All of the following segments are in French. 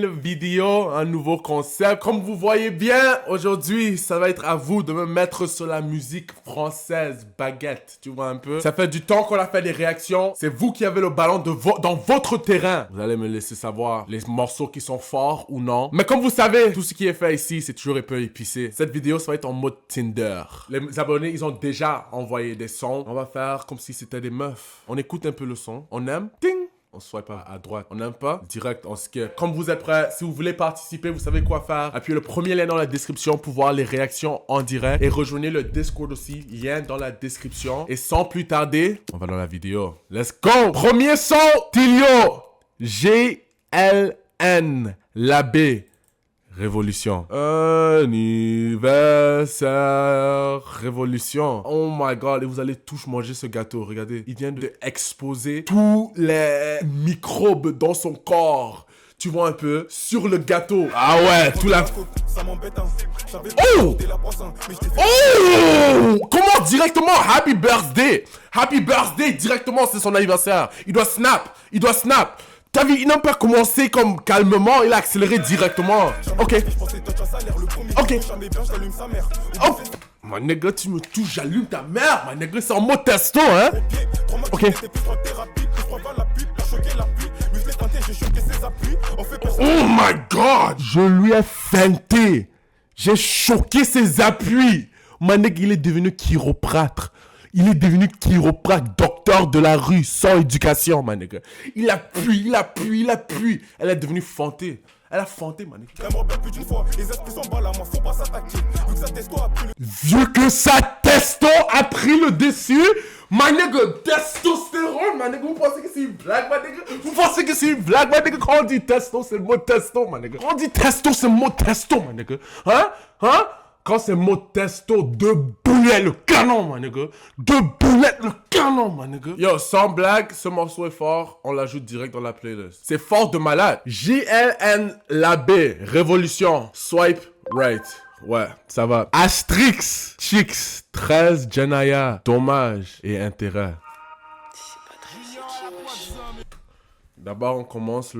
nouvelle vidéo, un nouveau concept. Comme vous voyez bien, aujourd'hui, ça va être à vous de me mettre sur la musique française, baguette, tu vois un peu. Ça fait du temps qu'on a fait des réactions. C'est vous qui avez le ballon dans votre terrain. Vous allez me laisser savoir les morceaux qui sont forts ou non. Mais comme vous savez, tout ce qui est fait ici, c'est toujours un peu épicé. Cette vidéo, ça va être en mode Tinder. Les abonnés, ils ont déjà envoyé des sons. On va faire comme si c'était des meufs. On écoute un peu le son. On aime, ting! On swipe pas à droite. On n'aime pas, direct, on skip. Comme vous êtes prêts, si vous voulez participer, vous savez quoi faire. Appuyez le premier lien dans la description pour voir les réactions en direct. Et rejoignez le Discord aussi, lien dans la description. Et sans plus tarder, on va dans la vidéo. Let's go! Premier son, Tilio. GLN. L'abbé. Révolution. Anniversaire. Révolution. Oh my god. Et vous allez tous manger ce gâteau. Regardez. Il vient d'exposer tous les microbes dans son corps. Tu vois un peu. Sur le gâteau. Ah ouais. Tout la... Oh! Oh! Comment directement? Happy birthday. Happy birthday. Directement, c'est son anniversaire. Il doit snap. Il doit snap. T'as vu, il n'a pas commencé comme calmement, il a accéléré directement. Ok. Ok. Oh. Ma nègre, tu me touches, j'allume ta mère. Ma nègre, c'est en mode testo, hein. Ok. Oh my god. Je lui ai feinté. J'ai choqué ses appuis. Ma nègre, il est devenu chiropratre. Il est devenu chiropracte, docteur de la rue, sans éducation, ma nègre. Il appuie, il appuie, il appuie. Elle est devenue fantée. Elle a fanté, ma nègre. Vu que sa testo a pris le dessus, ma nègre, testostérone, ma nègre. Vous pensez que c'est une blague, ma nègre? Vous pensez que c'est une blague, ma nègre? Quand on dit testo, c'est le mot testo, ma nègre. Quand on dit testo, c'est le mot testo, ma nègre. Hein? Hein? Quand c'est mot testo, 2 boulettes le canon, ma nègre. 2 boulettes le canon, ma nègre. Yo, sans blague, ce morceau est fort. On l'ajoute direct dans la playlist. C'est fort de malade. JLN Labbé, Révolution, Swipe Right. Ouais, ça va. Astrix, Chicks, 13, Janaya, Dommage et Intérêt. D'abord, on commence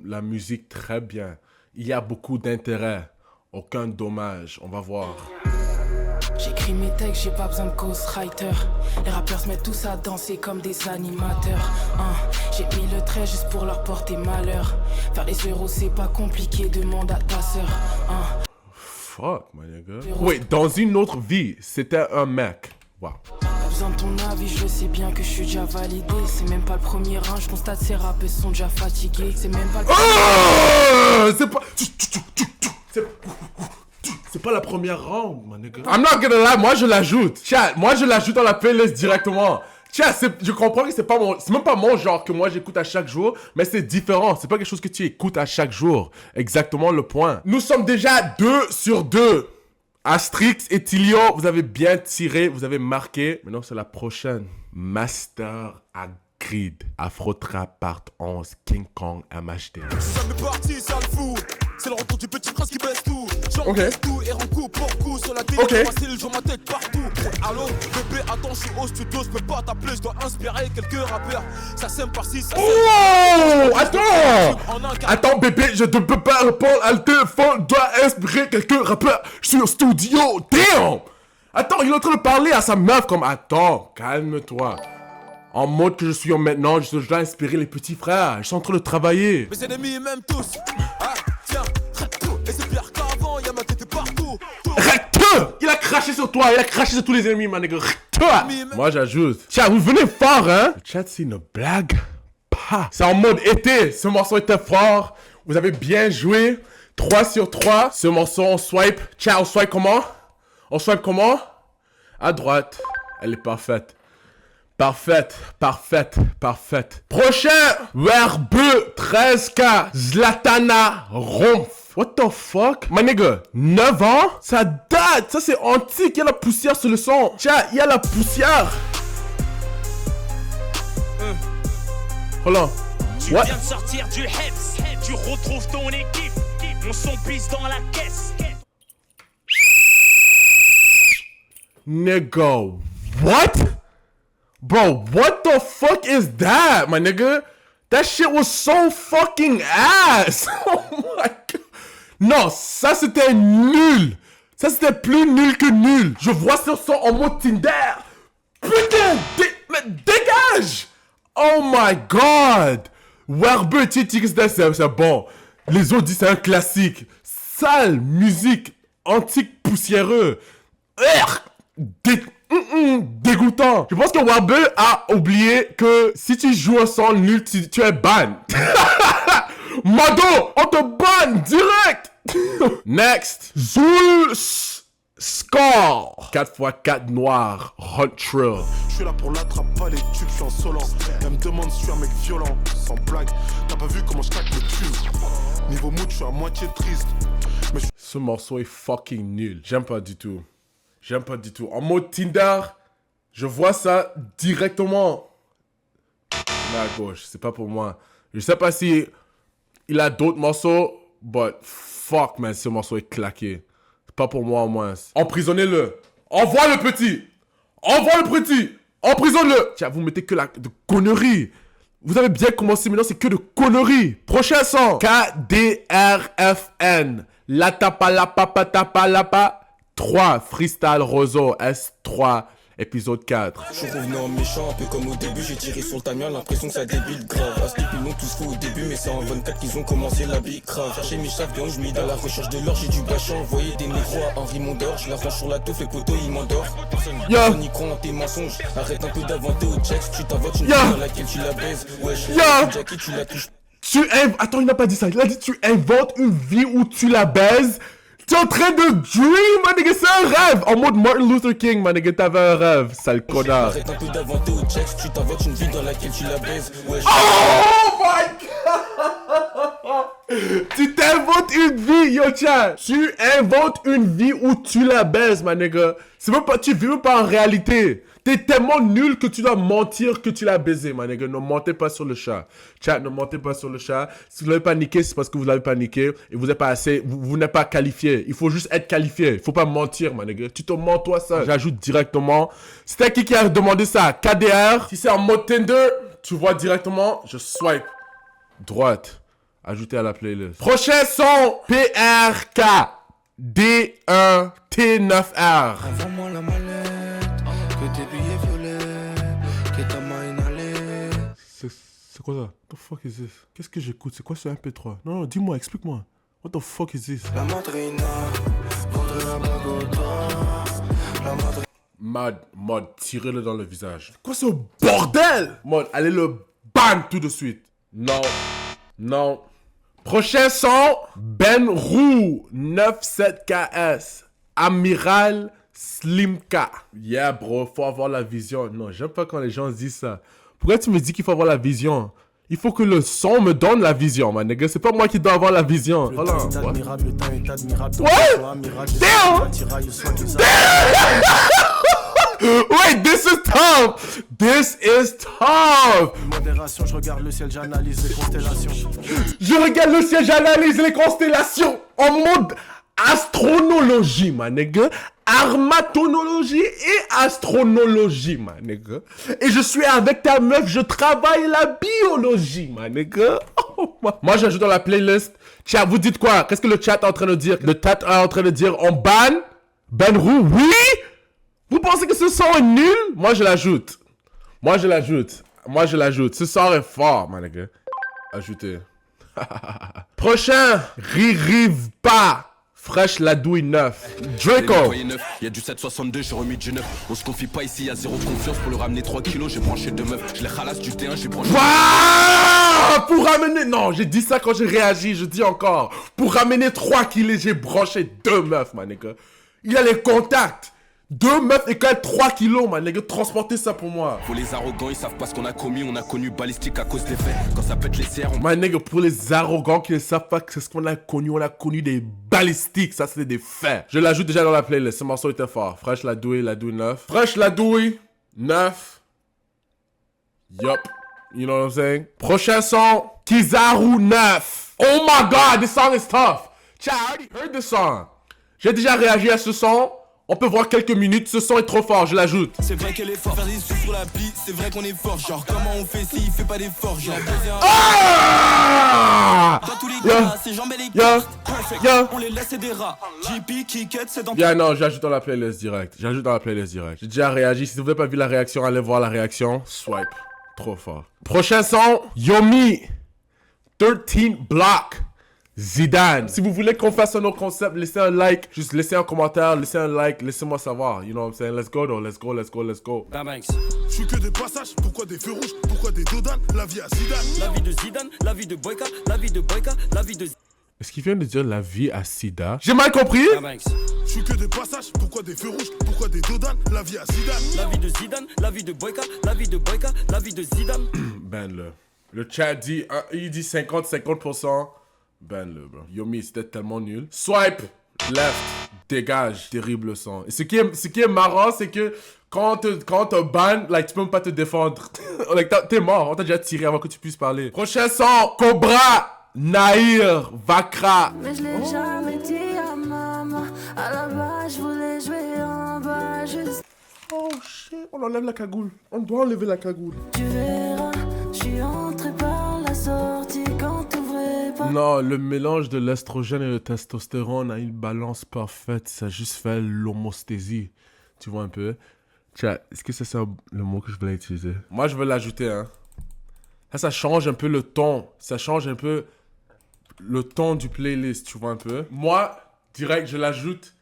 la musique très bien. Il y a beaucoup d'intérêt. Aucun dommage, on va voir. J'écris mes textes, j'ai pas besoin de ghostwriter. Les rappeurs se mettent tous à danser comme des animateurs. J'ai mis le trait juste pour leur porter malheur. Faire les euros c'est pas compliqué, demande à ta sœur. Fuck, my nigga. Oui, dans une autre vie, c'était un mec. Wow. Pas besoin de ton avis, je sais bien que je suis déjà validé. C'est même pas le premier rang, je constate ces rappeurs sont déjà fatigués. C'est même pas le c'est pas... C'est pas la première round, my nigga. I'm not gonna lie, moi je l'ajoute. Chat, moi je l'ajoute dans la playlist directement. Chat, je comprends que c'est même pas mon genre que moi j'écoute à chaque jour, mais c'est différent. C'est pas quelque chose que tu écoutes à chaque jour. Exactement le point. Nous sommes déjà 2 sur 2. Astrix et Tilio, vous avez bien tiré, vous avez marqué. Maintenant c'est la prochaine. Master à Grid, Afro Trap Part 11, King Kong MHD. Ça m'est parti, ça le fout. C'est le retour du petit prince qui baisse tout. J'en baisse tout et rend coup pour coup sur la télé. Passer le jour ma tête partout. Allô, bébé, attends, je suis au studio, je peux pas t'appeler, je dois inspirer quelques rappeurs. Ça sème par-ci, ça sème. Oh, attends! Attends, bébé, je ne peux pas répondre à le téléphone, dois inspirer quelques rappeurs. Je suis au studio, damn! Attends, il est en train de parler à sa meuf comme, attends, calme-toi. En mode que je suis maintenant, je dois inspirer les petits frères. Ils sont en train de travailler. Mes ennemis m'aiment tous. Ah, tiens, et c'est pire qu'avant, y'a ma tête partout. Il a craché sur toi, il a craché sur tous les ennemis, ma nègre. Moi, j'ajoute. Tiens, vous venez fort, hein? Le chat, c'est une blague. Pas. C'est en mode été. Ce morceau était fort. Vous avez bien joué. 3 sur 3. Ce morceau, on swipe. Tiens, on swipe comment? On swipe comment? À droite. Elle est parfaite. Parfaite, parfaite, parfaite. Prochain, Werbe 13K, Zlatana Romph. What the fuck? My nigga, 9 ans? Ça date, ça c'est antique, il y a la poussière sur le son. Tiens, il y a la poussière. Hold on. Tu viens de sortir du Heps, tu retrouves ton équipe, mon son pisse dans la caisse. Nigga, what? Bro, what the fuck is that, my nigga? That shit was so fucking ass. Oh my God. Non, ça c'était nul. Ça c'était plus nul que nul. Je vois ce son en mode Tinder. Putain, mais dégage. Oh my God. Werber, c'est bon. Les autres disent c'est un classique. Sale musique, antique, poussiéreux. Dégoûtant. Je pense que Werber a oublié que si tu joues un son nul, tu es ban. Mado, on te banne direct. Next. Zul Score. 4x4 noir. Hot Trill. Je suis là pour l'attrape, pas les tubes, je suis insolent. Elle me demande si je suis un mec violent. Sans blague, t'as pas vu comment je claque le tube. Niveau mood, je suis à moitié triste. Ce morceau est fucking nul. J'aime pas du tout. J'aime pas du tout. En mode Tinder, je vois ça directement. Mais à gauche, c'est pas pour moi. Je sais pas si il a d'autres morceaux, but fuck man, ce morceau est claqué. C'est pas pour moi au moins. Emprisonnez-le. Envoie le petit. Envoie le petit. Emprisonne-le. Tiens, vous mettez que de conneries. Vous avez bien commencé, maintenant c'est que de conneries. Prochain son. KDRFN. La tapa la papa tapa la pa. 3. Freestyle Roso S3. Épisode 4. Je suis revenu en méchant, un peu comme au début, j'ai tiré sur le tamion, l'impression que ça débile grave. À ce ils l'ont tous fait au début, mais c'est en 24 qu'ils ont commencé la bicrave. Chercher mes champions, je mis dans la recherche de l'or, j'ai du bâchon, envoyer des négros à Henri Mondor. Je la range sur la touffe, les poteaux ils m'endorment. Personne n'y croit en tes mensonges, arrête un peu d'inventer au checks, tu t'inventes une vie dans laquelle tu la baises. Wesh, Jackie, tu la touches. Attends, il n'a pas dit ça, il a dit tu inventes une vie où tu la baises. Tu es en train de dream, ma nigga, c'est un rêve. En mode Martin Luther King, ma nigga, t'avais un rêve, sale connard. Arrête un peu d'inventer au checks, tu t'inventes une vie dans laquelle tu la baises. Wesh. Oh my God. Tu t'inventes une vie, yo chat. Tu inventes une vie où tu la baises, ma nigga. C'est même pas, tu vis même pas en réalité. T'es tellement nul que tu dois mentir que tu l'as baisé, ma nigga. Ne mentez pas sur le chat. Chat, ne mentez pas sur le chat. Si vous l'avez pas niqué, c'est parce que vous l'avez pas niqué. Et vous n'êtes pas assez, vous n'êtes pas qualifié. Il faut juste être qualifié. Il faut pas mentir, ma nigga. Tu te mens, toi, ça. J'ajoute directement. C'était qui a demandé ça? KDR. Si c'est en mode Tinder, tu vois directement. Je swipe. Droite. Ajouter à la playlist. Prochain son. PRK. D1T9R. Envoie-moi la mallette, que tes billets violets, que ta main inhalée. C'est quoi ça? What the fuck is this? Qu'est-ce que j'écoute? C'est quoi ce MP3? Non, dis-moi, explique-moi. What the fuck is this? La madrina, prendrait la Bogota. La madrina. Mode, tirez-le dans le visage. C'est quoi ce bordel? Mode, allez le ban tout de suite. Non. Non. Prochain son, Ben Roux, 97KS, Amiral Slimka. Yeah, bro, faut avoir la vision. Non, j'aime pas quand les gens disent ça. Pourquoi tu me dis qu'il faut avoir la vision? Il faut que le son me donne la vision, man, nigga. C'est pas moi qui dois avoir la vision. Le temps est admirable, le temps est admirable. What? Damn! Wait, this is tough! This is tough! Modération, je regarde le ciel, j'analyse les constellations. Je regarde le ciel, j'analyse les constellations en mode astronologie, ma nigga. Armatonologie et astronologie, ma nigga. Et je suis avec ta meuf, je travaille la biologie, ma nigga. Oh, moi, j'ajoute dans la playlist. Chat, vous dites quoi? Qu'est-ce que le chat est en train de dire? Le chat est en train de dire, on ban Ben Roux, oui? Vous pensez que ce son est nul? Moi, je l'ajoute. Moi, je l'ajoute. Moi, je l'ajoute. Ce son est fort, ma nigga. Ajoutez. Prochain. Ririve pas. Fraîche la douille 9. Draco. Il y a du 762, j'ai remis du 9. On se confie pas ici, il y a zéro confiance. Pour le ramener 3 kilos, j'ai branché 2 meufs. Je les ralasse du T1, j'ai branché. Wow! Pour ramener. Non, j'ai dit ça quand j'ai réagi, je dis encore. Pour ramener 3 kilos, j'ai branché 2 meufs, ma nigga. Il y a les contacts. 2 meufs et quand même 3 kilos, man, les gars, transportez ça pour moi. Pour les arrogants, ils savent pas ce qu'on a commis, on a connu balistique à cause des faits. Quand ça pète les serres, on... Man, nigga, pour les arrogants qui ne savent pas que c'est ce qu'on a connu, on a connu des balistiques, ça c'est des faits. Je l'ajoute déjà dans la playlist, ce morceau était fort. Fraîche la douille 9. Fraîche la douille 9. Yup. You know what I'm saying? Prochain son, Kizaru 9. Oh my god, this song is tough. Chat, I already heard this song. J'ai déjà réagi à ce son. On peut voir quelques minutes, ce son est trop fort, je l'ajoute. C'est vrai qu'elle est forte, faire des sous sur la bille, c'est vrai qu'on est fort. Genre comment on fait s'il fait pas d'effort. J'ai besoin. Ah! Dans tous les cas, ses jambes et les cartes. Perfect, on les laisse des rats. JP, Kiket, c'est dans. Non, j'ajoute dans la playlist direct. J'ajoute dans la playlist direct. J'ai déjà réagi. Si vous n'avez pas vu la réaction, allez voir la réaction. Swipe. Trop fort. Prochain son, Yomi. 13 Block. Zidane. Si vous voulez qu'on fasse un autre concept, laissez un like. Juste laissez un commentaire, laissez un like. Laissez-moi savoir. You know what I'm saying? Let's go, though. Let's go, let's go, let's go. Je suis que des passages. Pourquoi des feux rouges? Pourquoi des dodanes? La vie à Zidane. La vie de Zidane, la vie de Boyka, la vie de Boyka, la vie de. Est-ce qu'il vient de dire la vie à Sida? J'ai mal compris? Je suis que des passages. Pourquoi des feux rouges? Pourquoi des dodanes? La vie à Zidane. La vie de Zidane, la vie de Boyka, la vie de Boyka, la vie de Zidane. Ben le chat dit, il dit 50%. Ben le bro. Yomi, c'était tellement nul. Swipe left, dégage, terrible son. Et ce qui est marrant, c'est que quand te ban, like, tu peux même pas te défendre. Like, t'es mort, on t'a déjà tiré avant que tu puisses parler. Prochain son, Cobra, Nahir, Vakra. Mais je l'ai jamais dit à maman. À la base, je voulais jouer en bas juste. Oh shit, on enlève la cagoule. On doit enlever la cagoule. Tu verras, je suis entré par la sortie quand t'ouvrais pas. Non, le mélange de l'estrogène et le testostérone a une balance parfaite. Ça a juste fait l'homosthésie. Tu vois un peu? Chat, est-ce que ça c'est le mot que je voulais utiliser? Moi, je veux l'ajouter, hein. Ça change un peu le ton. Ça change un peu le ton du playlist, tu vois un peu? Moi, direct, je l'ajoute.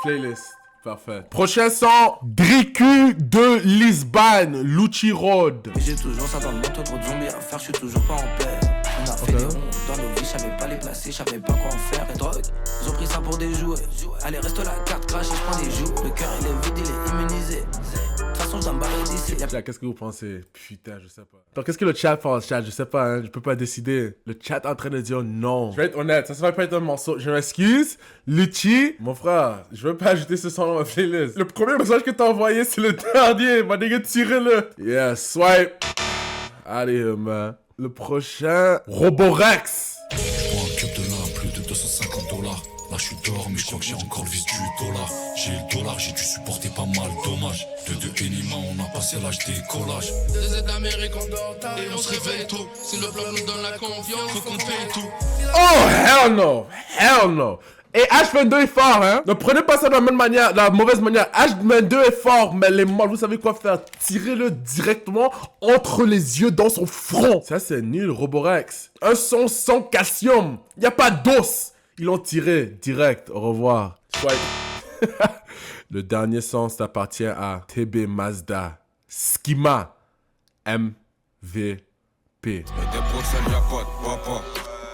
Playlist. Parfait. Prochain son, Driku de Lisbonne, Lucci Road. J'ai toujours ça dans le moto, trop de zombies à faire, je suis toujours pas en paix. On a fait des ronds dans nos vies, je savais pas les placer, je savais pas quoi en faire. Les drogues, ils ont pris ça pour des jouets. Allez, reste la carte crash et je prends des joues. Le cœur il est vide, il est immunisé. De toute façon, je dois me barrer d'ici. Qu'est-ce que vous pensez? Putain, je sais pas. Donc, qu'est-ce que le chat pense, chat? Je sais pas, hein. Je peux pas décider. Le chat est en train de dire non. Je vais être honnête, ça va pas être un morceau. Je m'excuse. Lucci, mon frère, je veux pas ajouter ce son dans ma playlist. Le premier message que t'as envoyé, c'est le dernier. Ma nigga, tirez-le. Yeah, swipe. Allez, man. Le prochain, Roborex. Je prends un cup de là, plus de 250 $. Là je suis dehors mais je crois que j'ai encore le vice du dollar. J'ai le dollar, j'ai dû supporter pas mal dommage. De Kenima on a passé l'âge des collages. Des États-Amériques on dort tard et on se réveille tôt. Si le bloc nous donne la confiance, faut qu'on paye tout. Oh hell no, hell no. Et H22 est fort, hein. Ne prenez pas ça de la même manière, de la mauvaise manière. H22 est fort, mais les morts, vous savez quoi faire? Tirez-le directement entre les yeux dans son front. Ça, c'est nul, Roborex. Un son sans calcium. Y a pas d'os. Ils l'ont tiré direct. Au revoir. Swipe. Le dernier son, ça appartient à TB Mazda. Schema. MVP. Mais des Bruxelles, y'a pas de papa.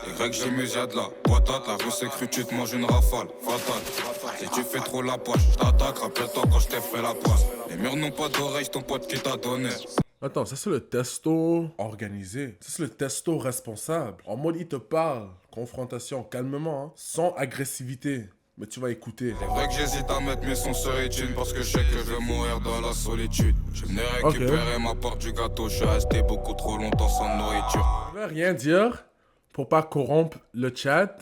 Les Grecs, j'ai mes y'a de la patate. La rue c'est cru, tu te manges une rafale. Fatale. Si tu fais trop la poche, je t'attaque. Rappelle-toi quand je t'ai fait la poisse. Les murs n'ont pas d'oreilles, ton pote qui t'a donné. Attends, ça c'est le testo organisé. Ça c'est le testo responsable. En mode, il te parle. Confrontation, calmement, hein. Sans agressivité. Mais tu vas écouter. C'est vrai que j'hésite à mettre mes sons sur iTunes parce que je sais que je vais mourir dans la solitude. Je venais récupérer ma part du gâteau. Je suis resté beaucoup trop longtemps sans nourriture. Je vais rien dire pour pas corrompre le chat.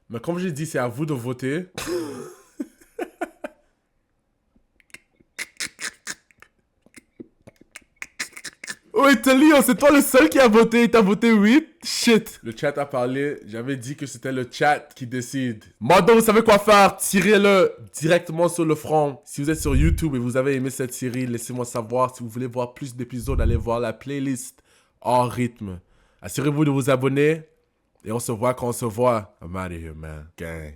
Mais comme j'ai dit, c'est à vous de voter. Oui, Telio, c'est toi le seul qui a voté. T'as voté 8? Shit. Le chat a parlé. J'avais dit que c'était le chat qui décide. Maintenant, vous savez quoi faire. Tirez-le directement sur le front. Si vous êtes sur YouTube et vous avez aimé cette série, laissez-moi savoir. Si vous voulez voir plus d'épisodes, allez voir la playlist hors rythme. Assurez-vous de vous abonner. Et on se voit quand on se voit. I'm out of here, man. Gang.